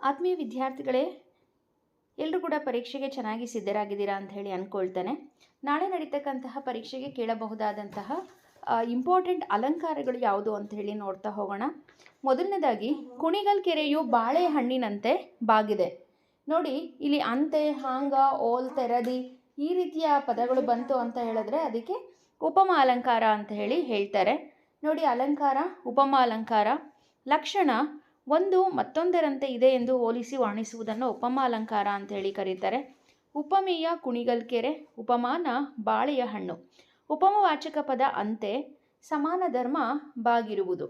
ಆತ್ಮೀಯ ವಿದ್ಯಾರ್ಥಿಗಳೇ, ಎಲ್ಲರೂ ಕೂಡ ಪರೀಕ್ಷೆಗೆ ಚೆನ್ನಾಗಿ ಸಿದ್ಧರಾಗಿದ್ದೀರಾ ಅಂತ ಹೇಳಿ ಅಂದ್ಕೊಳ್ತೇನೆ. ನಾಳೆ ನಡೀತಕ್ಕಂತಹ ಪರೀಕ್ಷೆಗೆ ಕೇಳಬಹುದಾದಂತಹ ಇಂಪಾರ್ಟೆಂಟ್ ಅಲಂಕಾರಗಳು ಯಾವುದು ಅಂತ ಹೇಳಿ ನೋಡ್ತಾ ಹೋಗೋಣ. ಮೊದಲನೇದಾಗಿ, ಕುಣಿಗಲ್ ಕೆರೆಯು ಬಾಳೆಹಣ್ಣಿನಂತೆ ಬಾಗಿದೆ. ನೋಡಿ, ಇಲ್ಲಿ ಅಂತೆ, ಹಾಂಗ, ಓಲ್, ತೆರದಿ ಈ ರೀತಿಯ ಪದಗಳು ಬಂತು ಅಂತ ಹೇಳಿದ್ರೆ ಅದಕ್ಕೆ ಉಪಮಾ ಅಲಂಕಾರ ಅಂತ ಹೇಳಿ ಹೇಳ್ತಾರೆ. ನೋಡಿ, ಅಲಂಕಾರ, ಉಪಮಾ ಅಲಂಕಾರ. ಲಕ್ಷಣ ಒಂದು ಮತ್ತೊಂದರಂತೆ ಇದೆ ಎಂದು ಹೋಲಿಸಿ ವರ್ಣಿಸುವುದನ್ನು ಉಪಮಾ ಅಲಂಕಾರ ಅಂತ ಹೇಳಿ ಕರೀತಾರೆ. ಉಪಮೇಯ ಕುಣಿಗಲ್ ಕೆರೆ, ಉಪಮಾನ ಬಾಳೆಯ ಹಣ್ಣು. ಉಪಮವಾಚಕ ಪದ ಅಂತೆ, ಸಮಾನ ಧರ್ಮ ಬಾಗಿರುವುದು.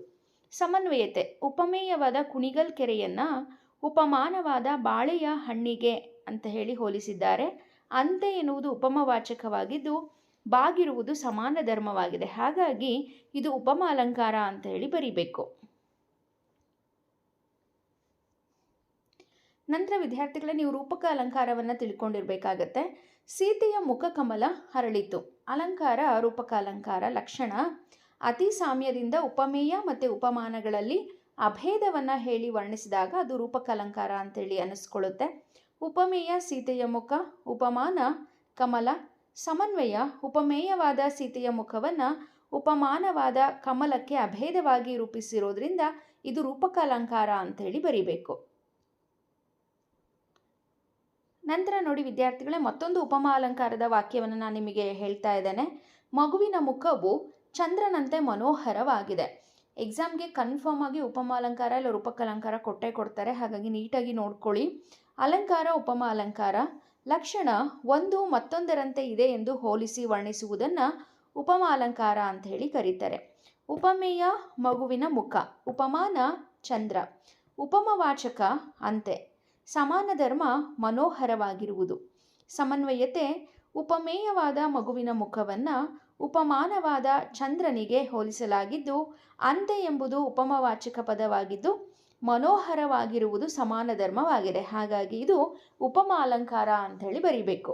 ಸಮನ್ವಯತೆ, ಉಪಮೇಯವಾದ ಕುಣಿಗಲ್ ಕೆರೆಯನ್ನು ಉಪಮಾನವಾದ ಬಾಳೆಯ ಹಣ್ಣಿಗೆ ಅಂತ ಹೇಳಿ ಹೋಲಿಸಿದ್ದಾರೆ. ಅಂತೆ ಎನ್ನುವುದು ಉಪಮವಾಚಕವಾಗಿದ್ದು ಬಾಗಿರುವುದು ಸಮಾನ ಧರ್ಮವಾಗಿದೆ. ಹಾಗಾಗಿ ಇದು ಉಪಮಾ ಅಲಂಕಾರ ಅಂತ ಹೇಳಿ ಬರೀಬೇಕು. ನಂತರ ವಿದ್ಯಾರ್ಥಿಗಳೇ, ನೀವು ರೂಪಕ ಅಲಂಕಾರವನ್ನು ತಿಳ್ಕೊಂಡಿರ್ಬೇಕಾಗತ್ತೆ. ಸೀತೆಯ ಮುಖ ಕಮಲ ಹರಳಿತು. ಅಲಂಕಾರ ರೂಪಕ ಅಲಂಕಾರ. ಲಕ್ಷಣ ಅತಿ ಸಾಮ್ಯದಿಂದ ಉಪಮೇಯ ಮತ್ತು ಉಪಮಾನಗಳಲ್ಲಿ ಅಭೇದವನ್ನು ಹೇಳಿ ವರ್ಣಿಸಿದಾಗ ಅದು ರೂಪಕ ಅಲಂಕಾರ ಅಂತೇಳಿ ಅನ್ನಿಸ್ಕೊಳ್ಳುತ್ತೆ. ಉಪಮೇಯ ಸೀತೆಯ ಮುಖ, ಉಪಮಾನ ಕಮಲ. ಸಮನ್ವಯ ಉಪಮೇಯವಾದ ಸೀತೆಯ ಮುಖವನ್ನು ಉಪಮಾನವಾದ ಕಮಲಕ್ಕೆ ಅಭೇದವಾಗಿ ರೂಪಿಸಿರೋದ್ರಿಂದ ಇದು ರೂಪಕ ಅಲಂಕಾರ ಅಂತೇಳಿ ಬರೀಬೇಕು. ನಂತರ ನೋಡಿ ವಿದ್ಯಾರ್ಥಿಗಳೇ, ಮತ್ತೊಂದು ಉಪಮಾ ಅಲಂಕಾರದ ವಾಕ್ಯವನ್ನು ನಾನು ನಿಮಗೆ ಹೇಳ್ತಾ ಇದ್ದೇನೆ. ಮಗುವಿನ ಮುಖವು ಚಂದ್ರನಂತೆ ಮನೋಹರವಾಗಿದೆ. ಎಕ್ಸಾಮ್ಗೆ ಕನ್ಫರ್ಮ್ ಆಗಿ ಉಪಮಾ ಅಲಂಕಾರ ಇಲ್ಲ ರೂಪಕ ಅಲಂಕಾರ ಕೊಡ್ತಾರೆ, ಹಾಗಾಗಿ ನೀಟಾಗಿ ನೋಡ್ಕೊಳ್ಳಿ. ಅಲಂಕಾರ, ಉಪಮಾ ಅಲಂಕಾರ. ಲಕ್ಷಣ ಒಂದು ಮತ್ತೊಂದರಂತೆ ಇದೆ ಎಂದು ಹೋಲಿಸಿ ವರ್ಣಿಸುವುದನ್ನು ಉಪಮಾ ಅಲಂಕಾರ ಅಂತ ಹೇಳಿ ಕರೀತಾರೆ. ಉಪಮೇಯ ಮಗುವಿನ ಮುಖ, ಉಪಮಾನ ಚಂದ್ರ. ಉಪಮವಾಚಕ ಅಂತೆ, ಸಮಾನ ಧರ್ಮ ಮನೋಹರವಾಗಿರುವುದು. ಸಮನ್ವಯತೆ ಉಪಮೇಯವಾದ ಮಗುವಿನ ಮುಖವನ್ನು ಉಪಮಾನವಾದ ಚಂದ್ರನಿಗೆ ಹೋಲಿಸಲಾಗಿದ್ದು ಅಂತೆ ಎಂಬುದು ಉಪಮವಾಚಕ ಪದವಾಗಿದ್ದು ಮನೋಹರವಾಗಿರುವುದು ಸಮಾನ ಧರ್ಮವಾಗಿದೆ. ಹಾಗಾಗಿ ಇದು ಉಪಮಾ ಅಲಂಕಾರ ಅಂತ ಹೇಳಿ ಬರೀಬೇಕು.